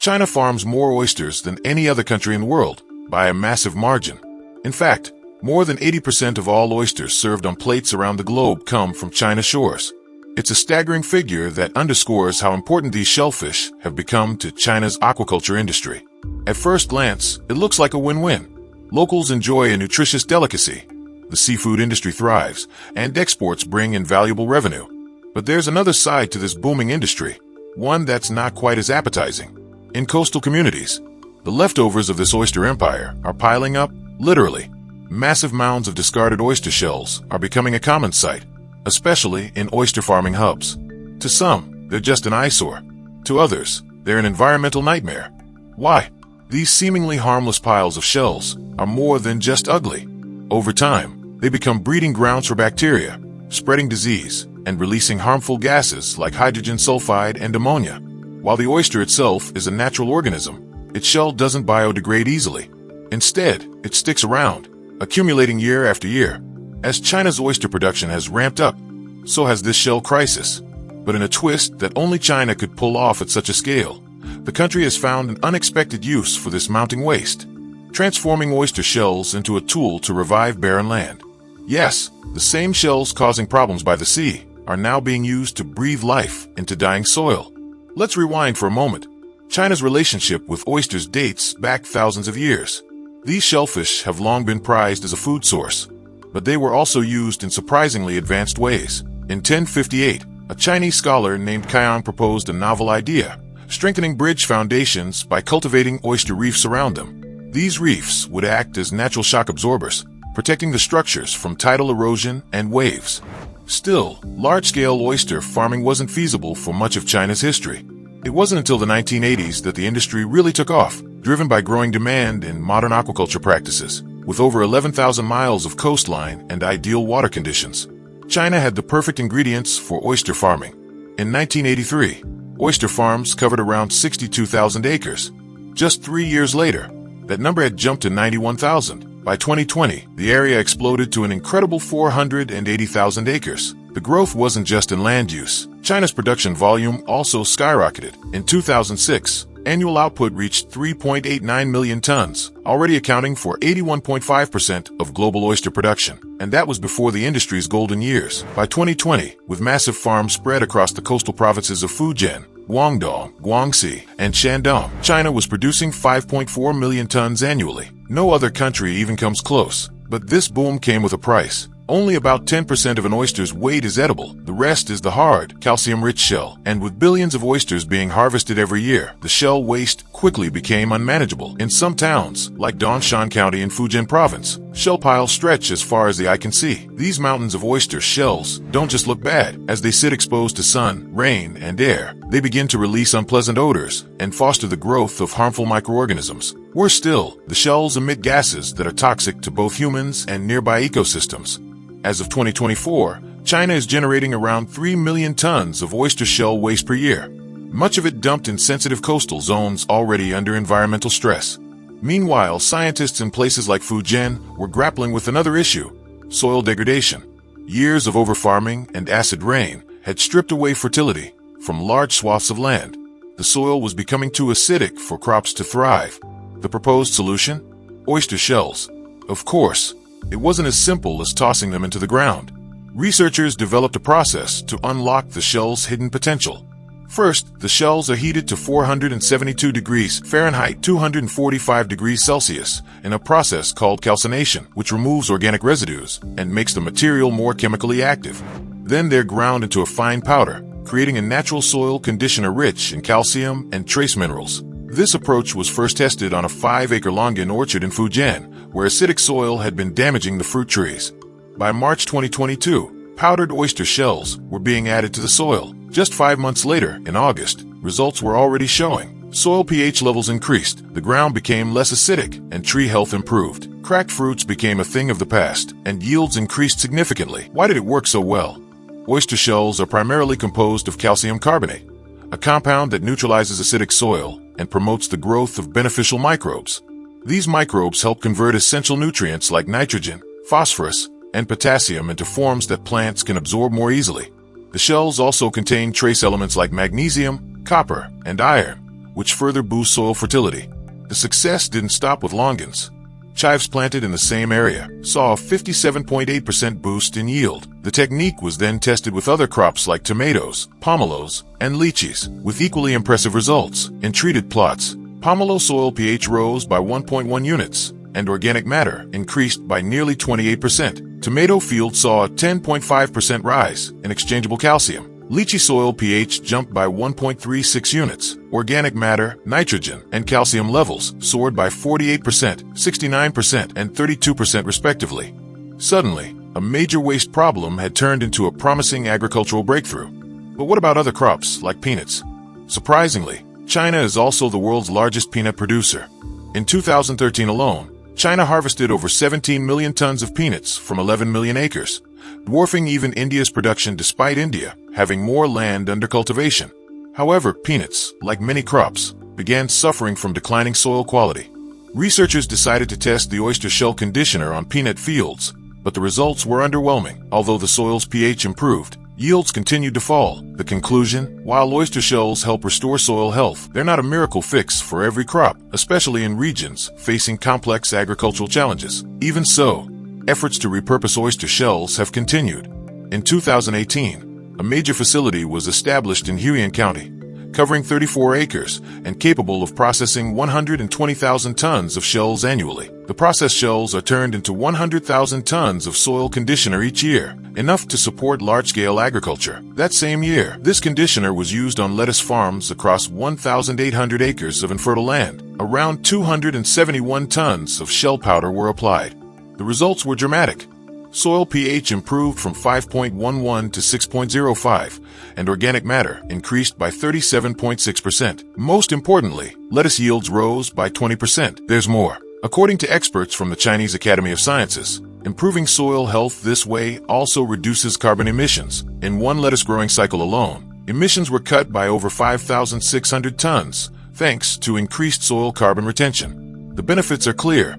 China farms more oysters than any other country in the world, by a massive margin. In fact, more than 80% of all oysters served on plates around the globe come from China's shores. It's a staggering figure that underscores how important these shellfish have become to China's aquaculture industry. At first glance, it looks like a win-win. Locals enjoy a nutritious delicacy, the seafood industry thrives, and exports bring in valuable revenue. But there's another side to this booming industry, one that's not quite as appetizing. In coastal communities, the leftovers of this oyster empire are piling up, literally. Massive mounds of discarded oyster shells are becoming a common sight, especially in oyster farming hubs. To some, they're just an eyesore. To others, they're an environmental nightmare. Why? These seemingly harmless piles of shells are more than just ugly. Over time, they become breeding grounds for bacteria, spreading disease, and releasing harmful gases like hydrogen sulfide and ammonia. While the oyster itself is a natural organism, its shell doesn't biodegrade easily. Instead, it sticks around, accumulating year after year. As China's oyster production has ramped up, so has this shell crisis. But in a twist that only China could pull off at such a scale, the country has found an unexpected use for this mounting waste, transforming oyster shells into a tool to revive barren land. Yes, the same shells causing problems by the sea are now being used to breathe life into dying soil. Let's rewind for a moment. China's relationship with oysters dates back thousands of years. These shellfish have long been prized as a food source, but they were also used in surprisingly advanced ways. In 1058, a Chinese scholar named Kaiang proposed a novel idea, strengthening bridge foundations by cultivating oyster reefs around them. These reefs would act as natural shock absorbers, protecting the structures from tidal erosion and waves. Still, large-scale oyster farming wasn't feasible for much of China's history. It wasn't until the 1980s that the industry really took off, driven by growing demand in modern aquaculture practices. With over 11,000 miles of coastline and ideal water conditions, China had the perfect ingredients for oyster farming. In 1983, oyster farms covered around 62,000 acres. Just 3 years later, that number had jumped to 91,000. By 2020, the area exploded to an incredible 480,000 acres. The growth wasn't just in land use. China's production volume also skyrocketed. In 2006, annual output reached 3.89 million tons, already accounting for 81.5% of global oyster production. And that was before the industry's golden years. By 2020, with massive farms spread across the coastal provinces of Fujian, Guangdong, Guangxi, and Shandong, China was producing 5.4 million tons annually. No other country even comes close. But this boom came with a price. Only about 10% of an oyster's weight is edible. The rest is the hard, calcium-rich shell. And with billions of oysters being harvested every year, the shell waste quickly became unmanageable. In some towns, like Dongshan County in Fujian Province, shell piles stretch as far as the eye can see. These mountains of oyster shells don't just look bad. As they sit exposed to sun, rain, and air, they begin to release unpleasant odors and foster the growth of harmful microorganisms. Worse still, the shells emit gases that are toxic to both humans and nearby ecosystems. As of 2024, China is generating around 3 million tons of oyster shell waste per year, much of it dumped in sensitive coastal zones already under environmental stress. Meanwhile, scientists in places like Fujian were grappling with another issue: soil degradation. Years of overfarming and acid rain had stripped away fertility from large swaths of land. The soil was becoming too acidic for crops to thrive. The proposed solution? Oyster shells. Of course, it wasn't as simple as tossing them into the ground. Researchers developed a process to unlock the shell's hidden potential. First, the shells are heated to 472 degrees Fahrenheit, 245 degrees Celsius, in a process called calcination, which removes organic residues and makes the material more chemically active. Then they're ground into a fine powder, creating a natural soil conditioner rich in calcium and trace minerals. This approach was first tested on a 5-acre longan orchard in Fujian, where acidic soil had been damaging the fruit trees. By March 2022, powdered oyster shells were being added to the soil. Just 5 months later, in August, results were already showing. Soil pH levels increased, the ground became less acidic, and tree health improved. Cracked fruits became a thing of the past, and yields increased significantly. Why did it work so well? Oyster shells are primarily composed of calcium carbonate, a compound that neutralizes acidic soil and promotes the growth of beneficial microbes. These microbes help convert essential nutrients like nitrogen, phosphorus, and potassium into forms that plants can absorb more easily. The shells also contain trace elements like magnesium, copper, and iron, which further boosts soil fertility. The success didn't stop with longans. Chives planted in the same area saw a 57.8% boost in yield. The technique was then tested with other crops like tomatoes, pomelos, and lychees, with equally impressive results. In treated plots, pomelo soil pH rose by 1.1 units, and organic matter increased by nearly 28%. Tomato field saw a 10.5% rise in exchangeable calcium. Lychee soil pH jumped by 1.36 units. Organic matter, nitrogen, and calcium levels soared by 48%, 69%, and 32% respectively. Suddenly, a major waste problem had turned into a promising agricultural breakthrough. But what about other crops, like peanuts? Surprisingly, China is also the world's largest peanut producer. In 2013 alone, China harvested over 17 million tons of peanuts from 11 million acres, dwarfing even India's production despite India having more land under cultivation. However, peanuts, like many crops, began suffering from declining soil quality. Researchers decided to test the oyster shell conditioner on peanut fields, but the results were underwhelming. Although the soil's pH improved, yields continued to fall. The conclusion: while oyster shells help restore soil health, they're not a miracle fix for every crop, especially in regions facing complex agricultural challenges. Even so, efforts to repurpose oyster shells have continued. In 2018, a major facility was established in Huiyin County, covering 34 acres and capable of processing 120,000 tons of shells annually. The processed shells are turned into 100,000 tons of soil conditioner each year, enough to support large-scale agriculture. That same year, this conditioner was used on lettuce farms across 1,800 acres of infertile land. Around 271 tons of shell powder were applied. The results were dramatic. Soil pH improved from 5.11 to 6.05, and organic matter increased by 37.6%. Most importantly, lettuce yields rose by 20%. There's more. According to experts from the Chinese Academy of Sciences, improving soil health this way also reduces carbon emissions. In one lettuce growing cycle alone, emissions were cut by over 5,600 tons, thanks to increased soil carbon retention. The benefits are clear: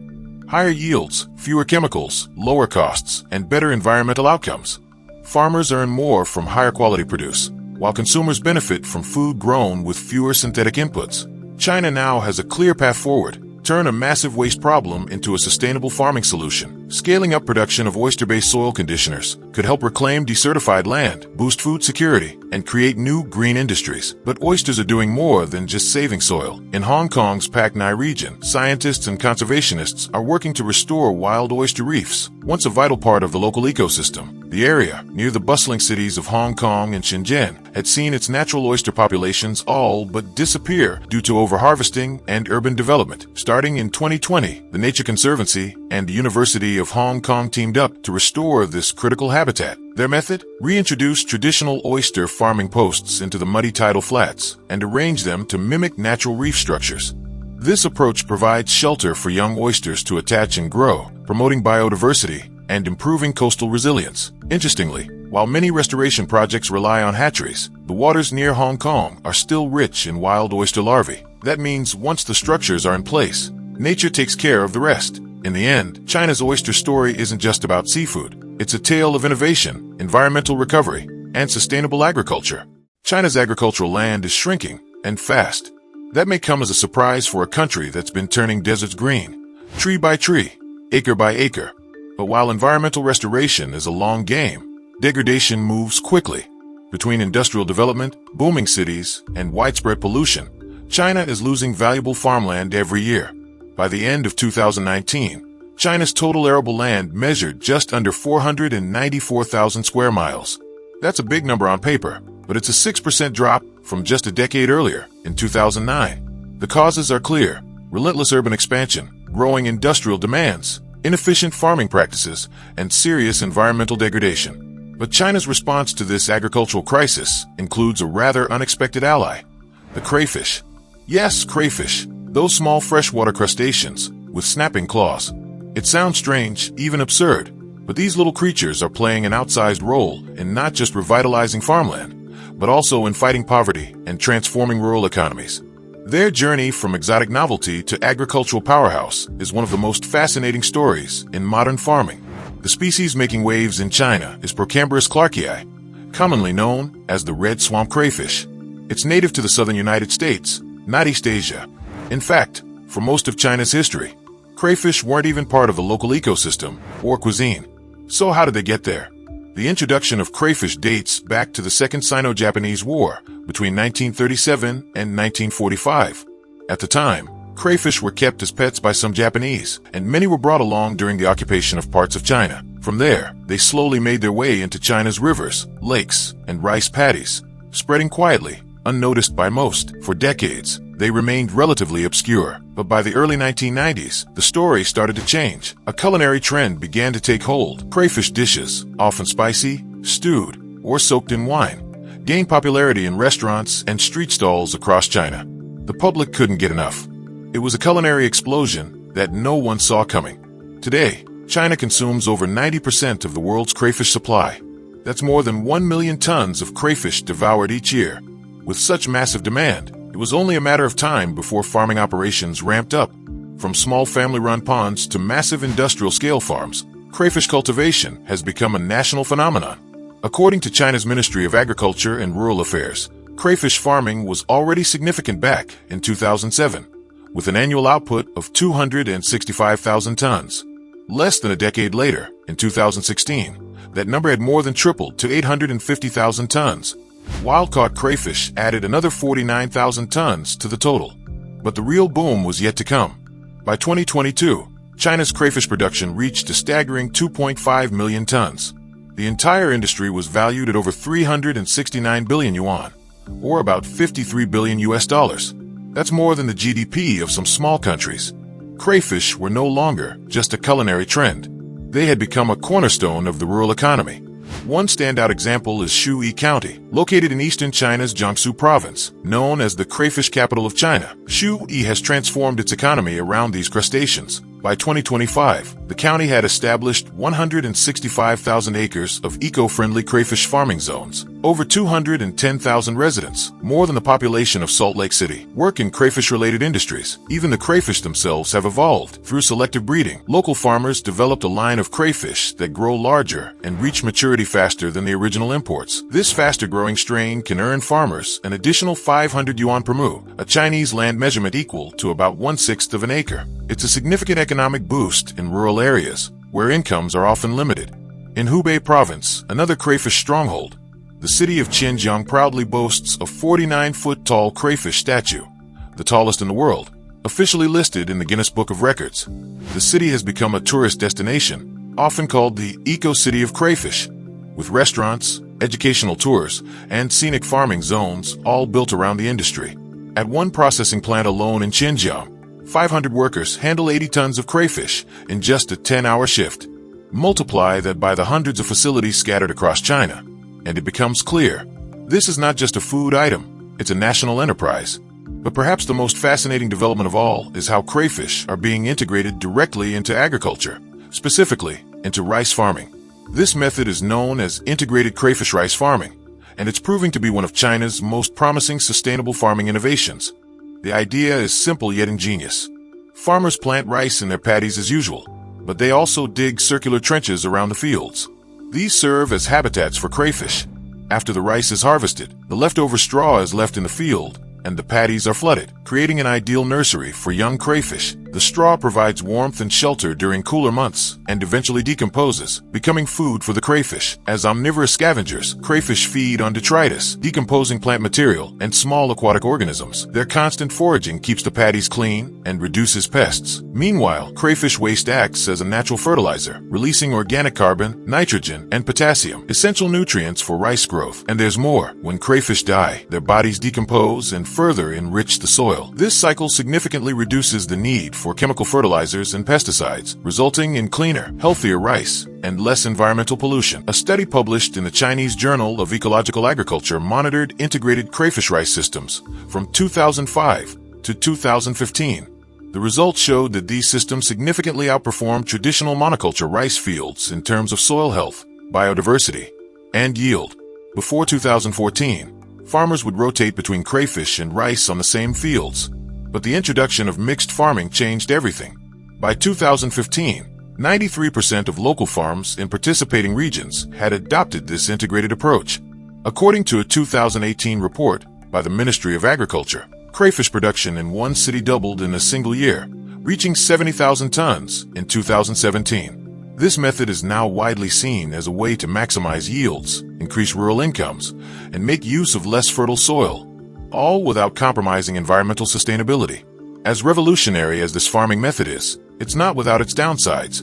higher yields, fewer chemicals, lower costs, and better environmental outcomes. Farmers earn more from higher quality produce, while consumers benefit from food grown with fewer synthetic inputs. China now has a clear path forward: turn a massive waste problem into a sustainable farming solution. Scaling up production of oyster-based soil conditioners could help reclaim desertified land, boost food security, and create new green industries. But oysters are doing more than just saving soil. In Hong Kong's Pak Nai region, scientists and conservationists are working to restore wild oyster reefs, once a vital part of the local ecosystem. The area, near the bustling cities of Hong Kong and Shenzhen, had seen its natural oyster populations all but disappear due to overharvesting and urban development. Starting in 2020, the Nature Conservancy and the University of Hong Kong teamed up to restore this critical habitat. Their method? Reintroduce traditional oyster farming posts into the muddy tidal flats and arrange them to mimic natural reef structures. This approach provides shelter for young oysters to attach and grow, promoting biodiversity and improving coastal resilience. Interestingly, while many restoration projects rely on hatcheries, the waters near Hong Kong are still rich in wild oyster larvae. That means once the structures are in place, nature takes care of the rest. In the end, China's oyster story isn't just about seafood. It's a tale of innovation, environmental recovery, and sustainable agriculture. China's agricultural land is shrinking, and fast. That may come as a surprise for a country that's been turning deserts green, tree by tree, acre by acre. But while environmental restoration is a long game, degradation moves quickly. Between industrial development, booming cities, and widespread pollution, China is losing valuable farmland every year. By the end of 2019, China's total arable land measured just under 494,000 square miles. That's a big number on paper, but it's a 6% drop from just a decade earlier, in 2009. The causes are clear: relentless urban expansion, growing industrial demands, inefficient farming practices, and serious environmental degradation. But China's response to this agricultural crisis includes a rather unexpected ally: the crayfish. Yes, crayfish. Those small freshwater crustaceans with snapping claws. It sounds strange, even absurd, but these little creatures are playing an outsized role in not just revitalizing farmland, but also in fighting poverty and transforming rural economies. Their journey from exotic novelty to agricultural powerhouse is one of the most fascinating stories in modern farming. The species making waves in China is Procambarus clarkii, commonly known as the red swamp crayfish. It's native to the southern United States, not East Asia. In fact, for most of China's history, crayfish weren't even part of the local ecosystem or cuisine. So how did they get there? The introduction of crayfish dates back to the Second Sino-Japanese War between 1937 and 1945. At the time, crayfish were kept as pets by some Japanese, and many were brought along during the occupation of parts of China. From there, they slowly made their way into China's rivers, lakes, and rice paddies, spreading quietly, unnoticed by most. For decades, they remained relatively obscure. But by the early 1990s, the story started to change. A culinary trend began to take hold. Crayfish dishes, often spicy, stewed, or soaked in wine, gained popularity in restaurants and street stalls across China. The public couldn't get enough. It was a culinary explosion that no one saw coming. Today, China consumes over 90% of the world's crayfish supply. That's more than 1 million tons of crayfish devoured each year. With such massive demand, it was only a matter of time before farming operations ramped up. From small family-run ponds to massive industrial-scale farms, crayfish cultivation has become a national phenomenon. According to China's Ministry of Agriculture and Rural Affairs, crayfish farming was already significant back in 2007, with an annual output of 265,000 tons. Less than a decade later, in 2016, that number had more than tripled to 850,000 tons. Wild-caught crayfish added another 49,000 tons to the total. But the real boom was yet to come. By 2022, China's crayfish production reached a staggering 2.5 million tons. The entire industry was valued at over 369 billion yuan, or about 53 billion US dollars. That's more than the GDP of some small countries. Crayfish were no longer just a culinary trend. They had become a cornerstone of the rural economy. One standout example is Shui County, located in eastern China's Jiangsu province. Known as the crayfish capital of China, Shui has transformed its economy around these crustaceans. By 2025, the county had established 165,000 acres of eco-friendly crayfish farming zones. Over 210,000 residents, more than the population of Salt Lake City, work in crayfish-related industries. Even the crayfish themselves have evolved. Through selective breeding, local farmers developed a line of crayfish that grow larger and reach maturity faster than the original imports. This faster-growing strain can earn farmers an additional 500 yuan per mu, a Chinese land measurement equal to about 1/6 of an acre. It's a significant economic boost in rural areas, where incomes are often limited. In Hubei province, another crayfish stronghold, the city of Xinjiang proudly boasts a 49-foot-tall crayfish statue, the tallest in the world, officially listed in the Guinness Book of Records. The city has become a tourist destination, often called the eco-city of crayfish, with restaurants, educational tours, and scenic farming zones all built around the industry. At one processing plant alone in Xinjiang, 500 workers handle 80 tons of crayfish in just a 10-hour shift. Multiply that by the hundreds of facilities scattered across China, and it becomes clear. This is not just a food item, it's a national enterprise. But perhaps the most fascinating development of all is how crayfish are being integrated directly into agriculture, specifically into rice farming. This method is known as integrated crayfish rice farming, and it's proving to be one of China's most promising sustainable farming innovations. The idea is simple yet ingenious. Farmers plant rice in their paddies as usual, but they also dig circular trenches around the fields. These serve as habitats for crayfish. After the rice is harvested, the leftover straw is left in the field, and the paddies are flooded, creating an ideal nursery for young crayfish. The straw provides warmth and shelter during cooler months and eventually decomposes, becoming food for the crayfish. As omnivorous scavengers, crayfish feed on detritus, decomposing plant material, and small aquatic organisms. Their constant foraging keeps the paddies clean and reduces pests. Meanwhile, crayfish waste acts as a natural fertilizer, releasing organic carbon, nitrogen, and potassium, essential nutrients for rice growth. And there's more. When crayfish die, their bodies decompose and further enrich the soil. This cycle significantly reduces the need for chemical fertilizers and pesticides, resulting in cleaner, healthier rice and less environmental pollution. A study published in the Chinese Journal of Ecological Agriculture monitored integrated crayfish rice systems from 2005 to 2015. The results showed that these systems significantly outperformed traditional monoculture rice fields in terms of soil health, biodiversity, and yield. Before 2014, farmers would rotate between crayfish and rice on the same fields, but the introduction of mixed farming changed everything. By 2015, 93% of local farms in participating regions had adopted this integrated approach. According to a 2018 report by the Ministry of Agriculture, Crayfish production in one city doubled in a single year, reaching 70,000 tons in 2017. This method is now widely seen as a way to maximize yields, increase rural incomes, and make use of less fertile soil, all without compromising environmental sustainability. As revolutionary as this farming method is, it's not without its downsides.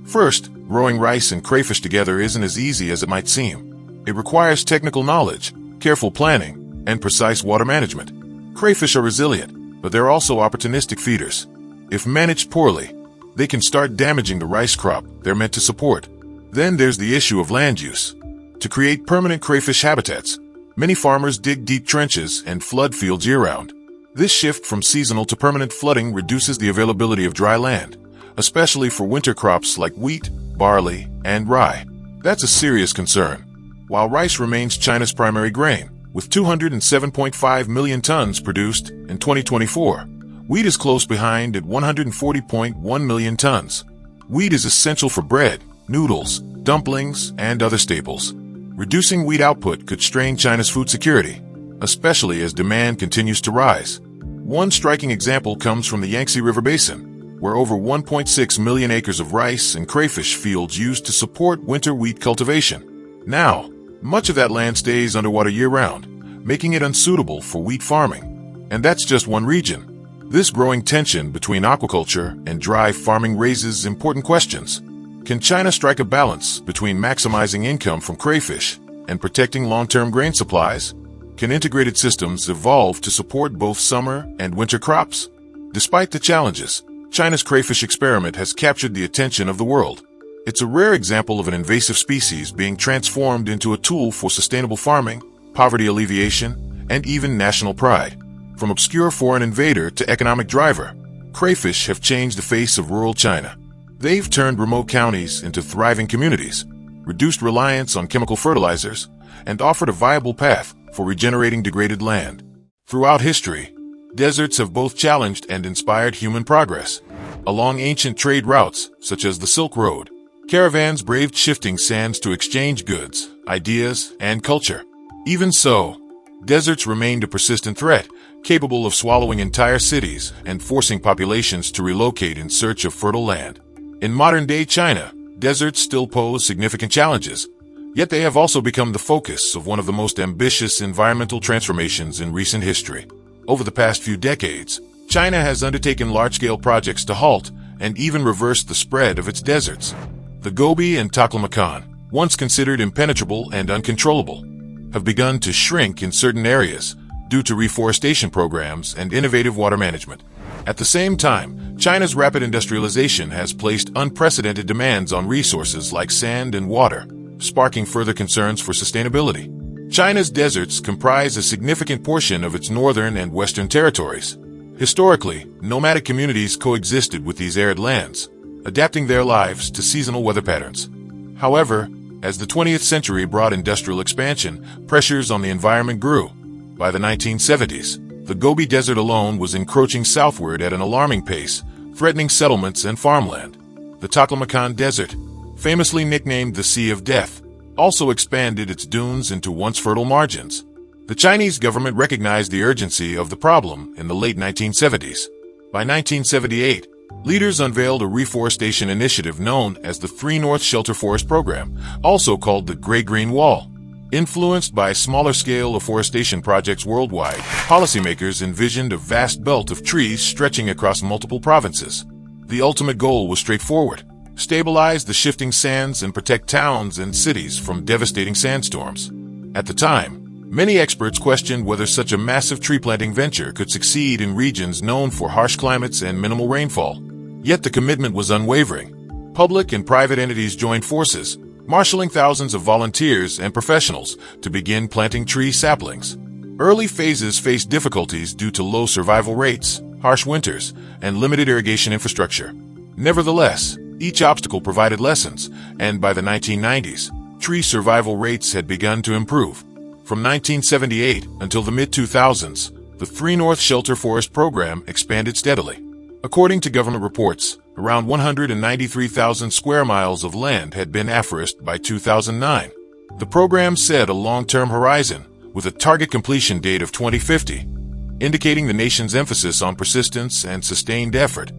First, growing rice and crayfish together isn't as easy as it might seem. It requires technical knowledge, careful planning, and precise water management. Crayfish are resilient, but they're also opportunistic feeders. If managed poorly, they can start damaging the rice crop they're meant to support. Then there's the issue of land use. To create permanent crayfish habitats, many farmers dig deep trenches and flood fields year-round. This shift from seasonal to permanent flooding reduces the availability of dry land, especially for winter crops like wheat, barley, and rye. That's a serious concern. While rice remains China's primary grain, with 207.5 million tons produced in 2024, wheat is close behind at 140.1 million tons. Wheat is essential for bread, noodles, dumplings, and other staples. Reducing wheat output could strain China's food security, especially as demand continues to rise. One striking example comes from the Yangtze River Basin, where over 1.6 million acres of rice and crayfish fields used to support winter wheat cultivation. Now, much of that land stays underwater year-round, making it unsuitable for wheat farming. And that's just one region. This growing tension between aquaculture and dry farming raises important questions. Can China strike a balance between maximizing income from crayfish and protecting long-term grain supplies? Can integrated systems evolve to support both summer and winter crops? Despite the challenges, China's crayfish experiment has captured the attention of the world. It's a rare example of an invasive species being transformed into a tool for sustainable farming, poverty alleviation, and even national pride. From obscure foreign invader to economic driver, crayfish have changed the face of rural China. They've turned remote counties into thriving communities, reduced reliance on chemical fertilizers, and offered a viable path for regenerating degraded land. Throughout history, deserts have both challenged and inspired human progress. Along ancient trade routes, such as the Silk Road, caravans braved shifting sands to exchange goods, ideas, and culture. Even so, deserts remained a persistent threat, capable of swallowing entire cities and forcing populations to relocate in search of fertile land. In modern-day China, deserts still pose significant challenges, yet they have also become the focus of one of the most ambitious environmental transformations in recent history. Over the past few decades, China has undertaken large-scale projects to halt and even reverse the spread of its deserts. The Gobi and Taklamakan, once considered impenetrable and uncontrollable, have begun to shrink in certain areas due to reforestation programs and innovative water management. At the same time, China's rapid industrialization has placed unprecedented demands on resources like sand and water, sparking further concerns for sustainability. China's deserts comprise a significant portion of its northern and western territories. Historically, nomadic communities coexisted with these arid lands, adapting their lives to seasonal weather patterns. However, as the 20th century brought industrial expansion, pressures on the environment grew. By the 1970s, the Gobi Desert alone was encroaching southward at an alarming pace, threatening settlements and farmland. The Taklamakan Desert, famously nicknamed the Sea of Death, also expanded its dunes into once fertile margins. The Chinese government recognized the urgency of the problem in the late 1970s. By 1978, leaders unveiled a reforestation initiative known as the 3 North Shelter Forest Program, also called the Gray-Green Wall. Influenced by smaller-scale afforestation projects worldwide, policymakers envisioned a vast belt of trees stretching across multiple provinces. The ultimate goal was straightforward: stabilize the shifting sands and protect towns and cities from devastating sandstorms. At the time, many experts questioned whether such a massive tree-planting venture could succeed in regions known for harsh climates and minimal rainfall. Yet the commitment was unwavering. Public and private entities joined forces, marshaling thousands of volunteers and professionals to begin planting tree saplings. Early phases faced difficulties due to low survival rates, harsh winters, and limited irrigation infrastructure. Nevertheless, each obstacle provided lessons, and by the 1990s, tree survival rates had begun to improve. From 1978 until the mid-2000s, the 3 North Shelter Forest Program expanded steadily. According to government reports, around 193,000 square miles of land had been afforested by 2009. The program set a long-term horizon, with a target completion date of 2050. indicating the nation's emphasis on persistence and sustained effort.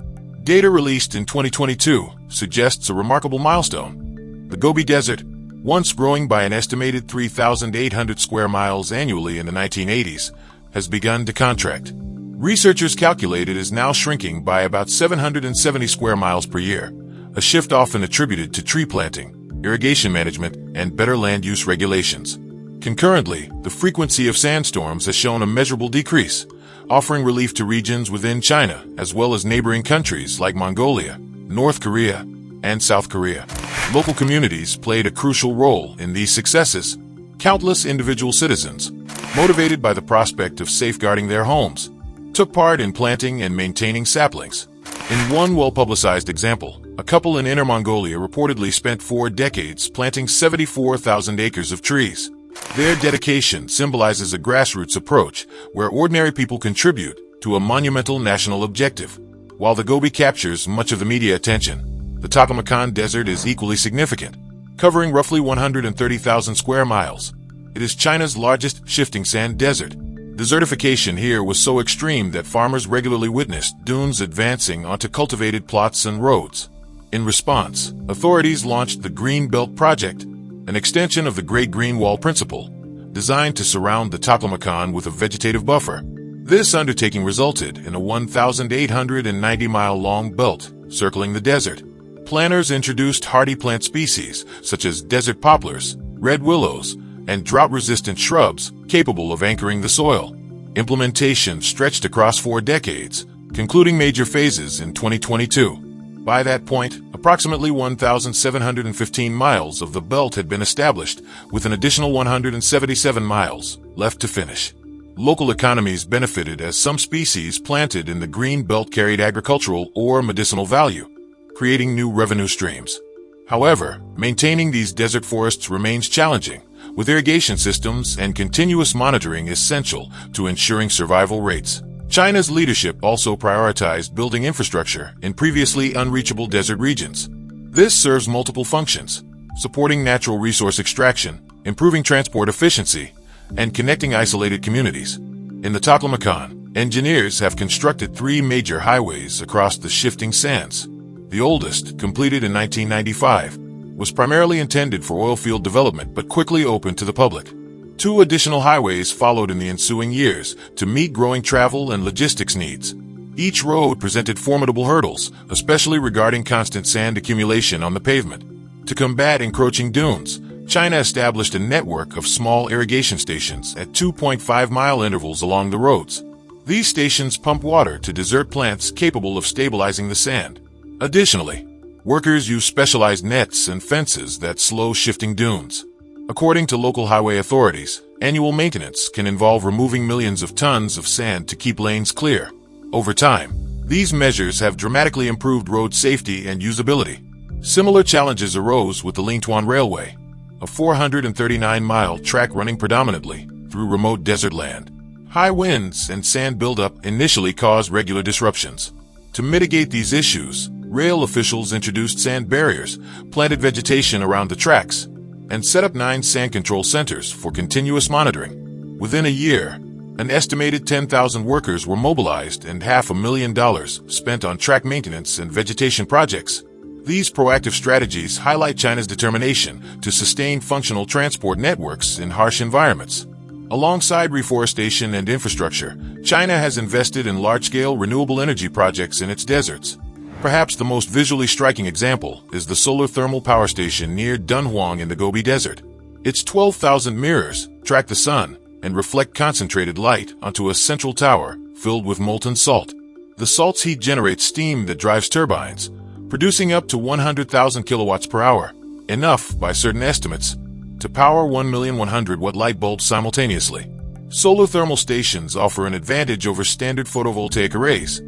Data released in 2022 suggests a remarkable milestone. The Gobi Desert, once growing by an estimated 3,800 square miles annually in the 1980s, has begun to contract. Researchers calculate it is now shrinking by about 770 square miles per year, a shift often attributed to tree planting, irrigation management, and better land use regulations. Concurrently, the frequency of sandstorms has shown a measurable decrease, offering relief to regions within China as well as neighboring countries like Mongolia, North Korea, and South Korea. Local communities played a crucial role in these successes. Countless individual citizens, motivated by the prospect of safeguarding their homes, took part in planting and maintaining saplings. In one well-publicized example, a couple in Inner Mongolia reportedly spent 4 decades planting 74,000 acres of trees. Their dedication symbolizes a grassroots approach where ordinary people contribute to a monumental national objective. While the Gobi captures much of the media attention, the Taklamakan Desert is equally significant, covering roughly 130,000 square miles. It is China's largest shifting sand desert. Desertification here was so extreme that farmers regularly witnessed dunes advancing onto cultivated plots and roads. In response, authorities launched the Green Belt Project, an extension of the Great Green Wall principle, designed to surround the Taklamakan with a vegetative buffer. This undertaking resulted in a 1,890-mile-long belt circling the desert. Planners introduced hardy plant species such as desert poplars, red willows, and drought-resistant shrubs capable of anchoring the soil. Implementation stretched across 4 decades, concluding major phases in 2022. By that point, approximately 1,715 miles of the belt had been established, with an additional 177 miles left to finish. Local economies benefited as some species planted in the green belt carried agricultural or medicinal value, creating new revenue streams. However, maintaining these desert forests remains challenging, with irrigation systems and continuous monitoring essential to ensuring survival rates. China's leadership also prioritized building infrastructure in previously unreachable desert regions. This serves multiple functions, supporting natural resource extraction, improving transport efficiency, and connecting isolated communities. In the Taklamakan, engineers have constructed 3 major highways across the shifting sands. The oldest, completed in 1995, was primarily intended for oil field development but quickly opened to the public. 2 additional highways followed in the ensuing years to meet growing travel and logistics needs. Each road presented formidable hurdles, especially regarding constant sand accumulation on the pavement. To combat encroaching dunes, China established a network of small irrigation stations at 2.5-mile intervals along the roads. These stations pump water to desert plants capable of stabilizing the sand. Additionally, workers use specialized nets and fences that slow shifting dunes. According to local highway authorities, annual maintenance can involve removing millions of tons of sand to keep lanes clear. Over time, these measures have dramatically improved road safety and usability. Similar challenges arose with the Lingtuan Railway, a 439-mile track running predominantly through remote desert land. High winds and sand buildup initially caused regular disruptions. To mitigate these issues, rail officials introduced sand barriers, planted vegetation around the tracks, and set up 9 sand control centers for continuous monitoring. Within a year, an estimated 10,000 workers were mobilized and $500,000 spent on track maintenance and vegetation projects. These proactive strategies highlight China's determination to sustain functional transport networks in harsh environments. Alongside reforestation and infrastructure, China has invested in large-scale renewable energy projects in its deserts. Perhaps the most visually striking example is the solar thermal power station near Dunhuang in the Gobi Desert. Its 12,000 mirrors track the sun and reflect concentrated light onto a central tower filled with molten salt. The salt's heat generates steam that drives turbines, producing up to 100,000 kilowatts per hour, enough, by certain estimates, to power 1,100,000-watt light bulbs simultaneously. Solar thermal stations offer an advantage over standard photovoltaic arrays.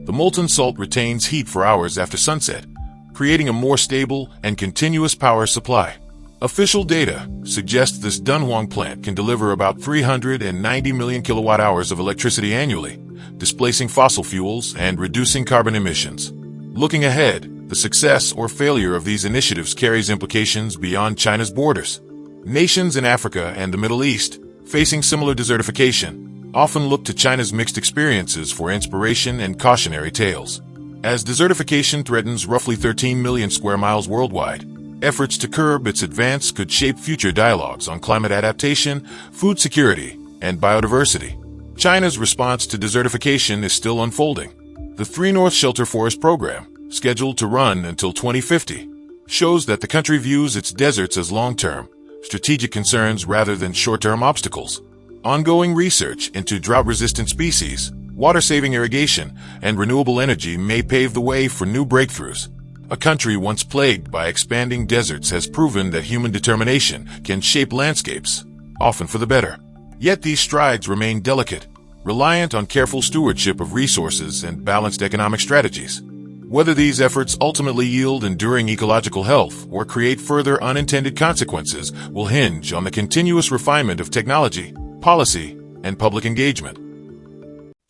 The molten salt retains heat for hours after sunset, creating a more stable and continuous power supply. Official data suggests this Dunhuang plant can deliver about 390 million kilowatt-hours of electricity annually, displacing fossil fuels and reducing carbon emissions. Looking ahead, the success or failure of these initiatives carries implications beyond China's borders. Nations in Africa and the Middle East, facing similar desertification, often look to China's mixed experiences for inspiration and cautionary tales. As desertification threatens roughly 13 million square miles worldwide, efforts to curb its advance could shape future dialogues on climate adaptation, food security, and biodiversity. China's response to desertification is still unfolding. The 3 North Shelter Forest Program, scheduled to run until 2050, shows that the country views its deserts as long-term, strategic concerns rather than short-term obstacles. Ongoing research into drought-resistant species, water-saving irrigation, and renewable energy may pave the way for new breakthroughs. A country once plagued by expanding deserts has proven that human determination can shape landscapes, often for the better. Yet these strides remain delicate, reliant on careful stewardship of resources and balanced economic strategies. Whether these efforts ultimately yield enduring ecological health or create further unintended consequences will hinge on the continuous refinement of technology, policy, and public engagement.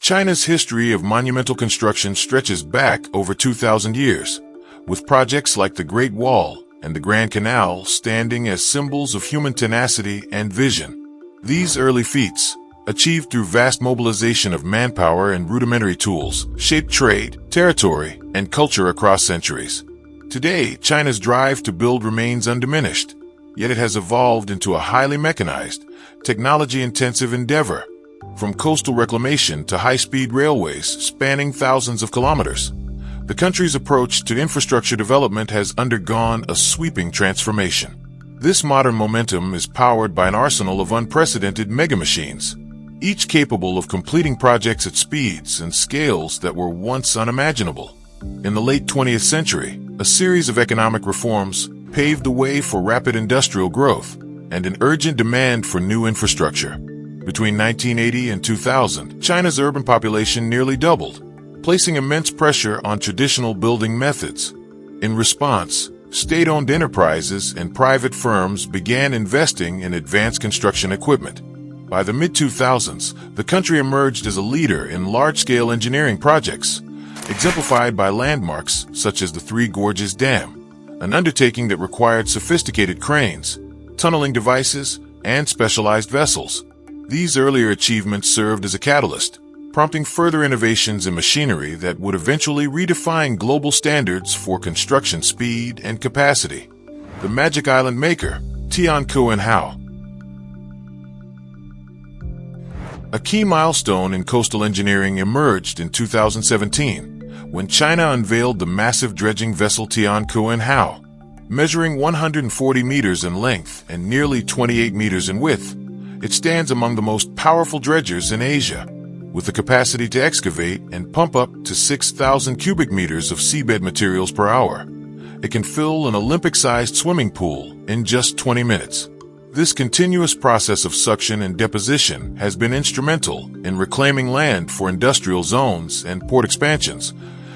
China's history of monumental construction stretches back over 2,000 years, with projects like the Great Wall and the Grand Canal standing as symbols of human tenacity and vision. These early feats, achieved through vast mobilization of manpower and rudimentary tools, shaped trade, territory, and culture across centuries. Today, China's drive to build remains undiminished, yet it has evolved into a highly mechanized, technology-intensive endeavor, from coastal reclamation to high-speed railways spanning thousands of kilometers. The country's approach to infrastructure development has undergone a sweeping transformation. This modern momentum is powered by an arsenal of unprecedented mega-machines, each capable of completing projects at speeds and scales that were once unimaginable. In the late 20th century, a series of economic reforms paved the way for rapid industrial growth and an urgent demand for new infrastructure. Between 1980 and 2000, China's urban population nearly doubled, placing immense pressure on traditional building methods. In response, state-owned enterprises and private firms began investing in advanced construction equipment. By the mid-2000s, the country emerged as a leader in large-scale engineering projects, exemplified by landmarks such as the Three Gorges Dam, an undertaking that required sophisticated cranes, tunneling devices, and specialized vessels. These earlier achievements served as a catalyst, prompting further innovations in machinery that would eventually redefine global standards for construction speed and capacity. The Magic Island maker, Tianquan. A key milestone in coastal engineering emerged in 2017, when China unveiled the massive dredging vessel Tianquan, measuring 140 meters in length and nearly 28 meters in width. It stands among the most powerful dredgers in Asia, with the capacity to excavate and pump up to 6,000 cubic meters of seabed materials per hour. It can fill an Olympic-sized swimming pool in just 20 minutes. This continuous process of suction and deposition has been instrumental in reclaiming land for industrial zones and port expansions,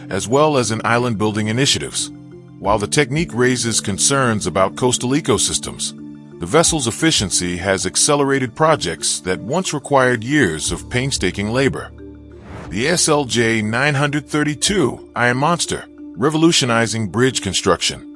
as well as in island-building initiatives. While the technique raises concerns about coastal ecosystems, the vessel's efficiency has accelerated projects that once required years of painstaking labor. The SLJ 932 Iron Monster, revolutionizing bridge construction.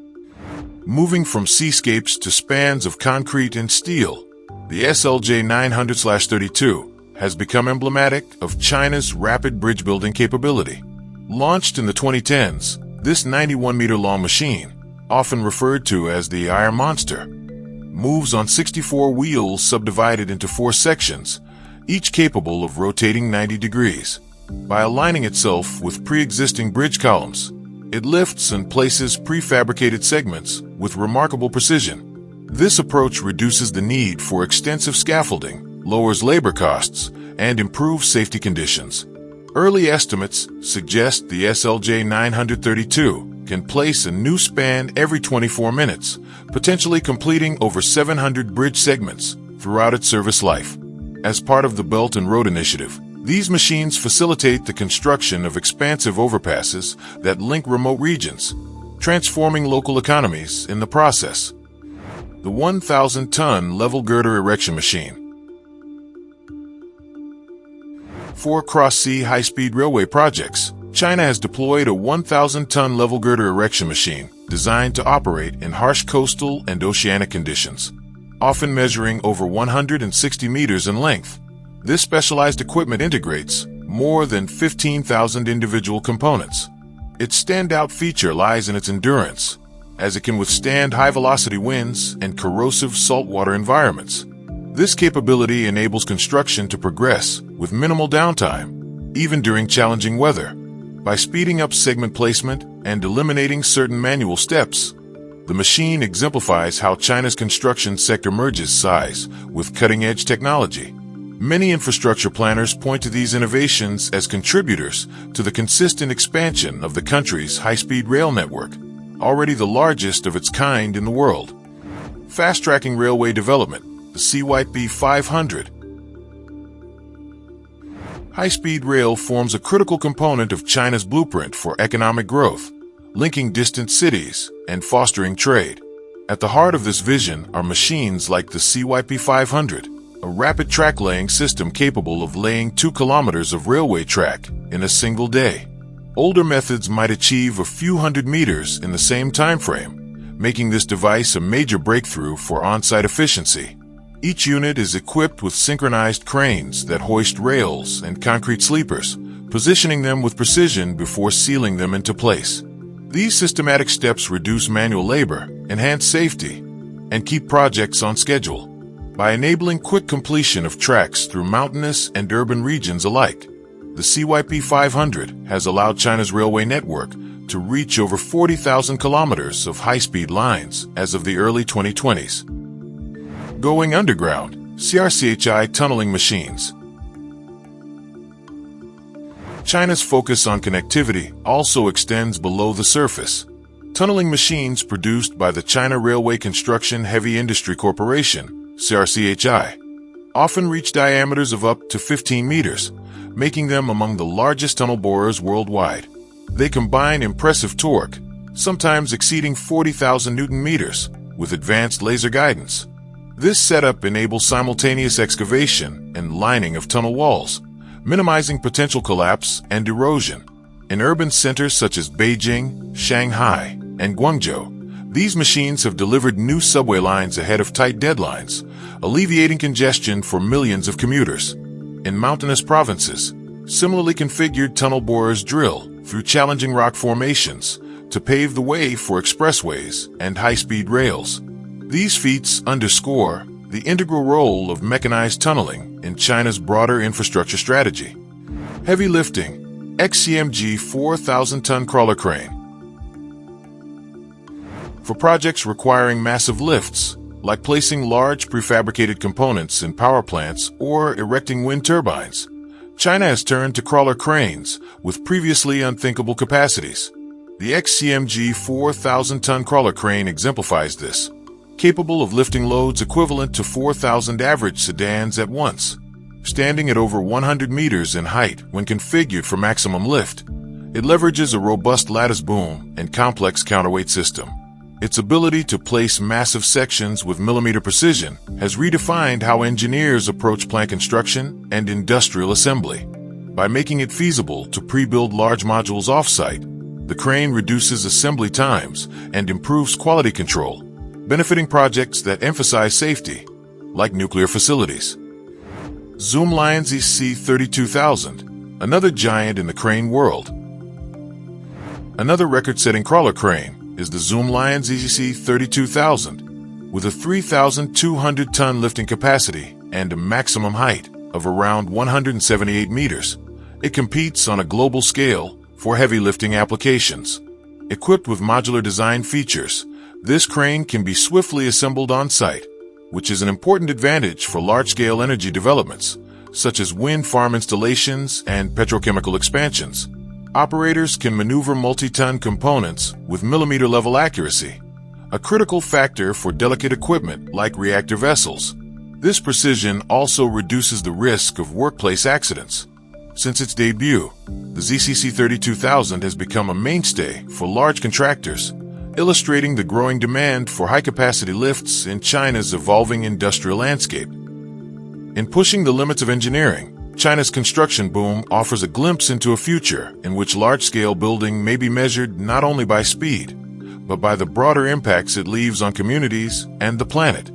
Moving from seascapes to spans of concrete and steel, the SLJ 900/32 has become emblematic of China's rapid bridge-building capability. Launched in the 2010s, this 91-meter-long machine, often referred to as the Iron Monster, moves on 64 wheels subdivided into 4 sections, each capable of rotating 90 degrees. By aligning itself with pre-existing bridge columns, it lifts and places prefabricated segments with remarkable precision. This approach reduces the need for extensive scaffolding, lowers labor costs, and improves safety conditions. Early estimates suggest the SLJ 932 can place a new span every 24 minutes, potentially completing over 700 bridge segments throughout its service life. As part of the Belt and Road Initiative, these machines facilitate the construction of expansive overpasses that link remote regions, transforming local economies in the process. The 1,000-ton level girder erection machine. For cross-sea high-speed railway projects, China has deployed a 1,000-ton level girder erection machine designed to operate in harsh coastal and oceanic conditions. Often measuring over 160 meters in length, This specialized equipment integrates more than 15,000 individual components. Its standout feature lies in its endurance, as it can withstand high-velocity winds and corrosive saltwater environments. This capability enables construction to progress with minimal downtime, even during challenging weather. By speeding up segment placement and eliminating certain manual steps, the machine exemplifies how China's construction sector merges size with cutting-edge technology. Many infrastructure planners point to these innovations as contributors to the consistent expansion of the country's high-speed rail network, already the largest of its kind in the world. Fast-tracking railway development, the CYP 500. High-speed rail forms a critical component of China's blueprint for economic growth, linking distant cities and fostering trade. At the heart of this vision are machines like the CYP 500, a rapid track-laying system capable of laying 2 kilometers of railway track in a single day. Older methods might achieve a few hundred meters in the same time frame, making this device a major breakthrough for on-site efficiency. Each unit is equipped with synchronized cranes that hoist rails and concrete sleepers, positioning them with precision before sealing them into place. These systematic steps reduce manual labor, enhance safety, and keep projects on schedule. By enabling quick completion of tracks through mountainous and urban regions alike, the CYP 500 has allowed China's railway network to reach over 40,000 kilometers of high-speed lines as of the early 2020s. Going underground, CRCHI tunneling machines. China's focus on connectivity also extends below the surface. Tunneling machines produced by the China Railway Construction Heavy Industry Corporation, CRCHI, often reach diameters of up to 15 meters, making them among the largest tunnel borers worldwide. They combine impressive torque, sometimes exceeding 40,000 Newton meters, with advanced laser guidance. This setup enables simultaneous excavation and lining of tunnel walls, minimizing potential collapse and erosion. In urban centers such as Beijing, Shanghai, and Guangzhou, these machines have delivered new subway lines ahead of tight deadlines, alleviating congestion for millions of commuters. In mountainous provinces, similarly configured tunnel borers drill through challenging rock formations to pave the way for expressways and high-speed rails. These feats underscore the integral role of mechanized tunneling in China's broader infrastructure strategy. Heavy lifting, XCMG 4,000-ton crawler crane. For projects requiring massive lifts, like placing large prefabricated components in power plants or erecting wind turbines, China has turned to crawler cranes with previously unthinkable capacities. The XCMG 4,000-ton crawler crane exemplifies this, capable of lifting loads equivalent to 4,000 average sedans at once. Standing at over 100 meters in height when configured for maximum lift, it leverages a robust lattice boom and complex counterweight system. Its ability to place massive sections with millimeter precision has redefined how engineers approach plant construction and industrial assembly. By making it feasible to pre-build large modules off-site, the crane reduces assembly times and improves quality control, benefiting projects that emphasize safety, like nuclear facilities. Zoomlion ZCC32000, another giant in the crane world. Another record-setting crawler crane is the Zoomlion ZCC32000, with a 3,200-ton lifting capacity and a maximum height of around 178 meters. It competes on a global scale for heavy lifting applications. Equipped with modular design features, this crane can be swiftly assembled on-site, which is an important advantage for large-scale energy developments, such as wind farm installations and petrochemical expansions. Operators can maneuver multi-ton components with millimeter-level accuracy, a critical factor for delicate equipment like reactor vessels. This precision also reduces the risk of workplace accidents. Since its debut, the ZCC32000 has become a mainstay for large contractors, illustrating the growing demand for high-capacity lifts in China's evolving industrial landscape. In pushing the limits of engineering, China's construction boom offers a glimpse into a future in which large-scale building may be measured not only by speed, but by the broader impacts it leaves on communities and the planet.